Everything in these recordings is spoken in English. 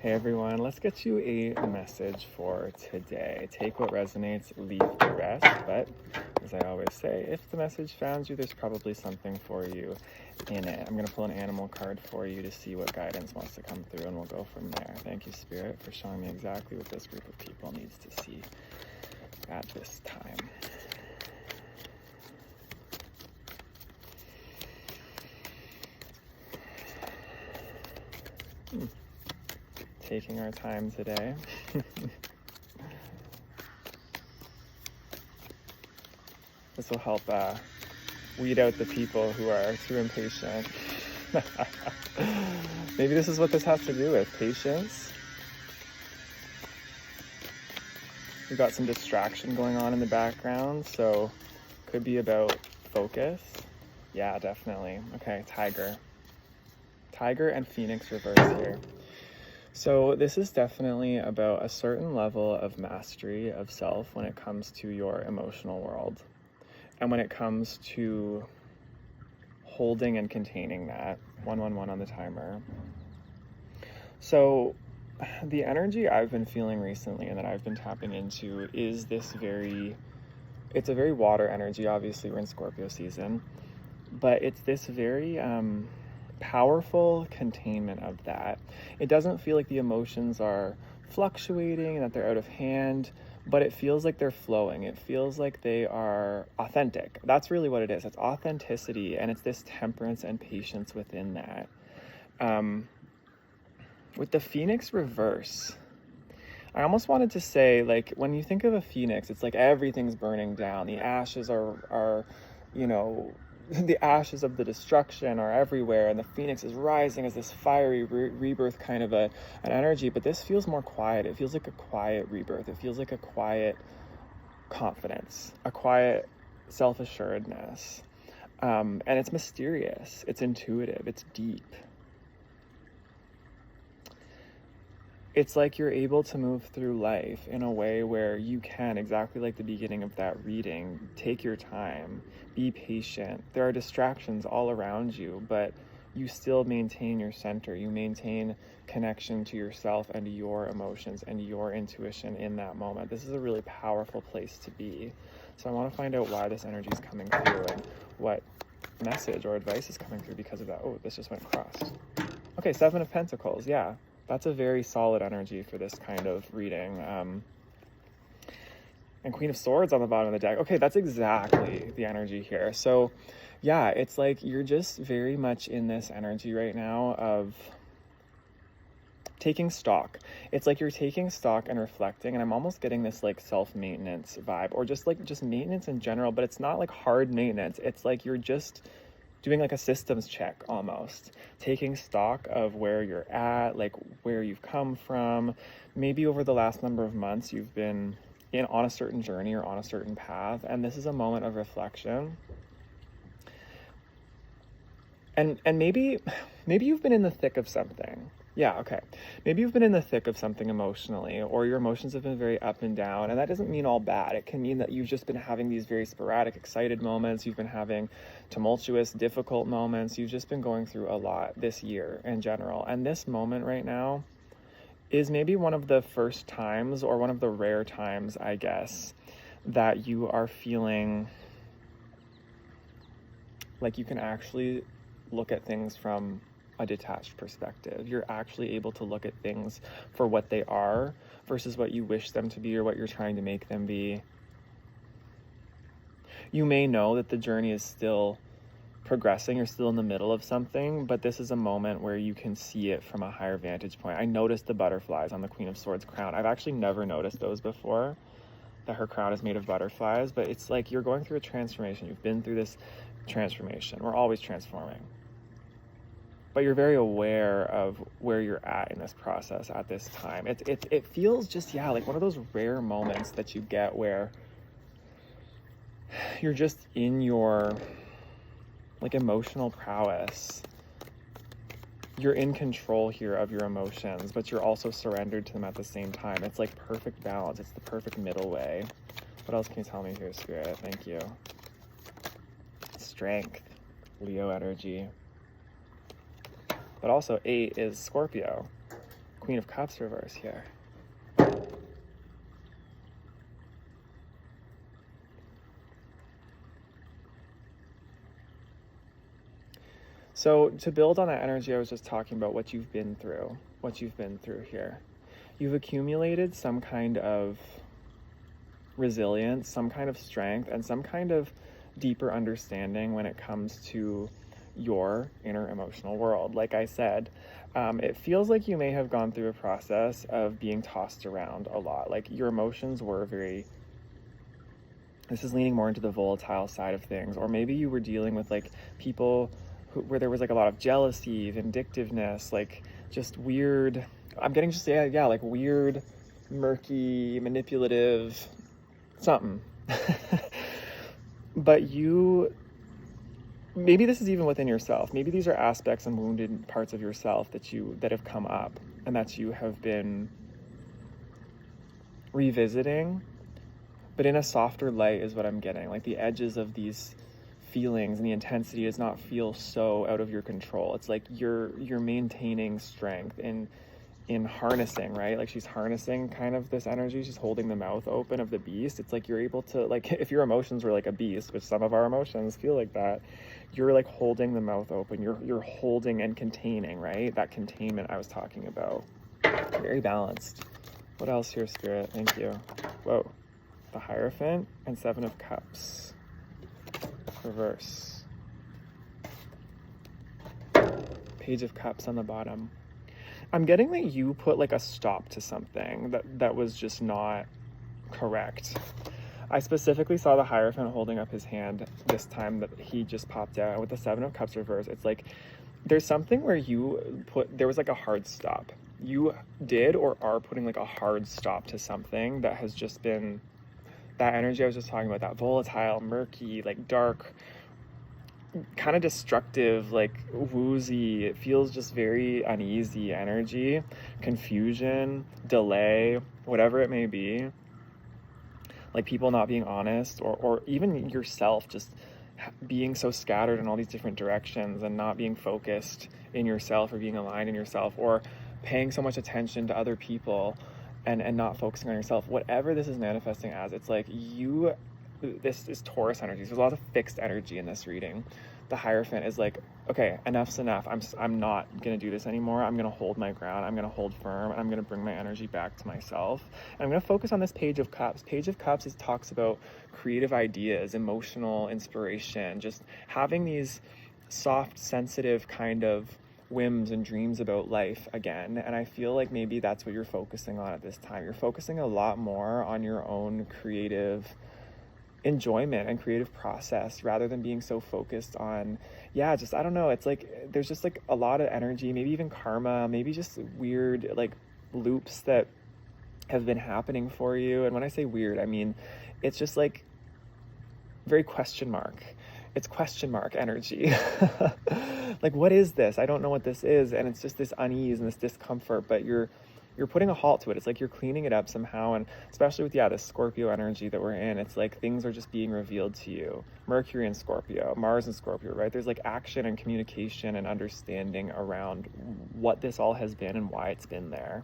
Hey everyone, let's get you a message for today. Take what resonates, leave the rest. But as I always say, if the message found you, there's probably something for you in it. I'm going to pull an animal card for you to see what guidance wants to come through, and we'll go from there. Thank you, Spirit, for showing me exactly what this group of people needs to see at this time. Taking our time today. This will help weed out the people who are too impatient. Maybe this is what this has to do with patience. We've got some distraction going on in the background, so could be about focus. Yeah, definitely. Okay, Tiger. Tiger and Phoenix reverse here. So this is definitely about a certain level of mastery of self when it comes to your emotional world. And when it comes to holding and containing that, 111 on the timer. So the energy I've been feeling recently and that I've been tapping into is it's a very water energy. Obviously we're in Scorpio season, but it's this very powerful containment of that. It doesn't feel like the emotions are fluctuating and that they're out of hand, but it feels like they're flowing. It feels like they are authentic. That's really what it is. It's authenticity, and it's this temperance and patience within that. With the Phoenix reverse, I almost wanted to say, like, when you think of a phoenix, it's like everything's burning down. The ashes are the ashes of the destruction are everywhere, and the phoenix is rising as this fiery rebirth kind of an energy. But this feels more quiet. It feels like a quiet rebirth. It feels like a quiet confidence, a quiet self-assuredness. And it's mysterious. It's intuitive. It's deep. It's like you're able to move through life in a way where you can, exactly like the beginning of that reading, take your time, be patient. There are distractions all around you, but you still maintain your center. You maintain connection to yourself and your emotions and your intuition in that moment. This is a really powerful place to be. So I want to find out why this energy is coming through and what message or advice is coming through because of that. Oh, this just went crossed. Okay, Seven of Pentacles, yeah. That's a very solid energy for this kind of reading. And Queen of Swords on the bottom of the deck. Okay, that's exactly the energy here. So yeah, it's like you're just very much in this energy right now of taking stock. It's like you're taking stock and reflecting, and I'm almost getting this like self-maintenance vibe, or just maintenance in general, but it's not like hard maintenance. It's like you're just doing like a systems check almost, taking stock of where you're at, like where you've come from. Maybe over the last number of months, you've been on a certain journey or on a certain path, and this is a moment of reflection. And maybe you've been in the thick of something. Yeah, okay. Maybe you've been in the thick of something emotionally, or your emotions have been very up and down, and that doesn't mean all bad. It can mean that you've just been having these very sporadic, excited moments. You've been having tumultuous, difficult moments. You've just been going through a lot this year in general. And this moment right now is maybe one of the first times, or one of the rare times, I guess, that you are feeling like you can actually look at things from a detached perspective. You're actually able to look at things for what they are versus what you wish them to be or what you're trying to make them be. You may know that the journey is still progressing, you're still in the middle of something, but this is a moment where you can see it from a higher vantage point. I noticed the butterflies on the Queen of Swords crown. I've actually never noticed those before, that her crown is made of butterflies, but it's like you're going through a transformation. You've been through this transformation. We're always transforming. But you're very aware of where you're at in this process at this time. It feels just, yeah, like one of those rare moments that you get where you're just in your like emotional prowess. You're in control here of your emotions, but you're also surrendered to them at the same time. It's like perfect balance. It's the perfect middle way. What else can you tell me here, Spirit? Thank you. Strength, Leo energy. But also 8 is Scorpio. Queen of Cups reverse here. So to build on that energy I was just talking about, what you've been through here. You've accumulated some kind of resilience, some kind of strength, and some kind of deeper understanding when it comes to your inner emotional world. Like I said, it feels like you may have gone through a process of being tossed around a lot. Like your emotions were this is leaning more into the volatile side of things, or maybe you were dealing with like people where there was like a lot of jealousy, vindictiveness, like just weird, I'm getting just, like weird, murky, manipulative, something. But maybe this is even within yourself. Maybe these are aspects and wounded parts of yourself that have come up and that you have been revisiting, but in a softer light is what I'm getting. Like the edges of these feelings and the intensity does not feel so out of your control. It's like you're maintaining strength in harnessing, right? Like she's harnessing kind of this energy. She's holding the mouth open of the beast. It's like you're able to, like, if your emotions were like a beast, which some of our emotions feel like that, you're like holding the mouth open. You're holding and containing, right? That containment I was talking about. Very balanced. What else here, Spirit? Thank you. Whoa. The Hierophant and Seven of Cups. Reverse. Page of Cups on the bottom. I'm getting that you put like a stop to something that was just not correct. I specifically saw the Hierophant holding up his hand this time that he just popped out with the Seven of Cups reverse. It's like there's something where there was like a hard stop. You did or are putting like a hard stop to something that has just been that energy I was just talking about, that volatile, murky, like dark, kind of destructive, like woozy, it feels just very uneasy energy, confusion, delay, whatever it may be. Like people not being honest, or even yourself just being so scattered in all these different directions and not being focused in yourself or being aligned in yourself, or paying so much attention to other people and not focusing on yourself. Whatever this is manifesting as, it's like this is Taurus energy. There's a lot of fixed energy in this reading. The Hierophant is like, okay, enough's enough. I'm not gonna do this anymore. I'm gonna hold my ground. I'm gonna hold firm, and I'm gonna bring my energy back to myself. And I'm gonna focus on this Page of Cups. Page of Cups talks about creative ideas, emotional inspiration, just having these soft, sensitive kind of whims and dreams about life again. And I feel like maybe that's what you're focusing on at this time. You're focusing a lot more on your own creative enjoyment and creative process rather than being so focused on, I don't know, it's like there's just like a lot of energy, maybe even karma, maybe just weird like loops that have been happening for you. And when I say weird, I mean it's just like very question mark. It's question mark energy. Like, what is this? I don't know what this is. And it's just this unease and this discomfort, but you're putting a halt to it. It's like you're cleaning it up somehow. And especially with, this Scorpio energy that we're in, it's like things are just being revealed to you. Mercury in Scorpio, Mars in Scorpio, right? There's like action and communication and understanding around what this all has been and why it's been there.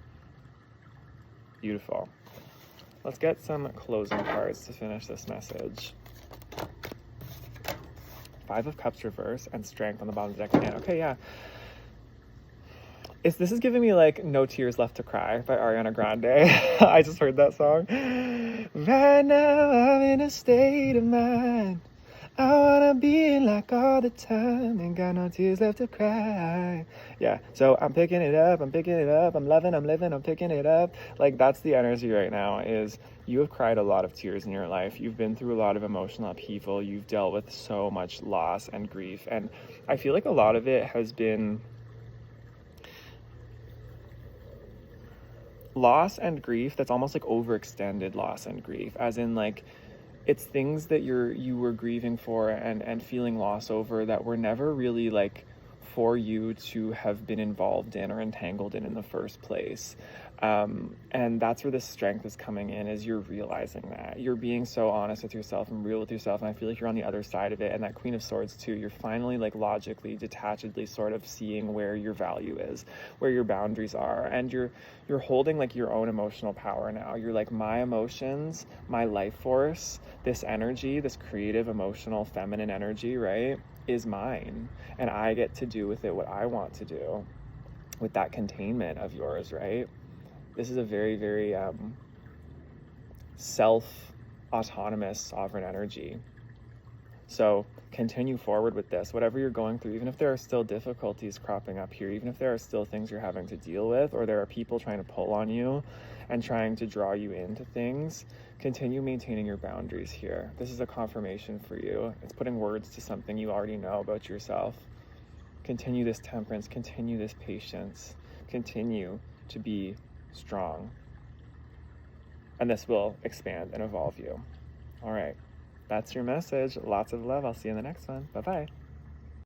Beautiful. Let's get some closing cards to finish this message. Five of Cups reverse and Strength on the bottom of the deck again. Okay, yeah. This is giving me like No Tears Left to Cry by Ariana Grande. I just heard that song. Right now I'm in a state of mind. I wanna be like all the time. Ain't got no tears left to cry. Yeah, so I'm picking it up. I'm loving, I'm living, I'm picking it up. Like that's the energy right now, is you have cried a lot of tears in your life. You've been through a lot of emotional upheaval. You've dealt with so much loss and grief. And I feel like a lot of it has been loss and grief that's almost like overextended loss and grief, as in like it's things that you were grieving for and feeling loss over that were never really like for you to have been involved in or entangled in the first place. And that's where the strength is coming in, is you're realizing that you're being so honest with yourself and real with yourself. And I feel like you're on the other side of it. And that Queen of Swords too, you're finally like logically, detachedly sort of seeing where your value is, where your boundaries are. And you're holding like your own emotional power now. You're like, my emotions, my life force, this energy, this creative, emotional, feminine energy, right, is mine. And I get to do with it what I want to do with that containment of yours, right? This is a very, very self-autonomous, sovereign energy. So continue forward with this, whatever you're going through, even if there are still difficulties cropping up here, even if there are still things you're having to deal with, or there are people trying to pull on you and trying to draw you into things, continue maintaining your boundaries here. This is a confirmation for you. It's putting words to something you already know about yourself. Continue this temperance, continue this patience, continue to be strong. And this will expand and evolve you. All right. That's your message. Lots of love. I'll see you in the next one. Bye-bye.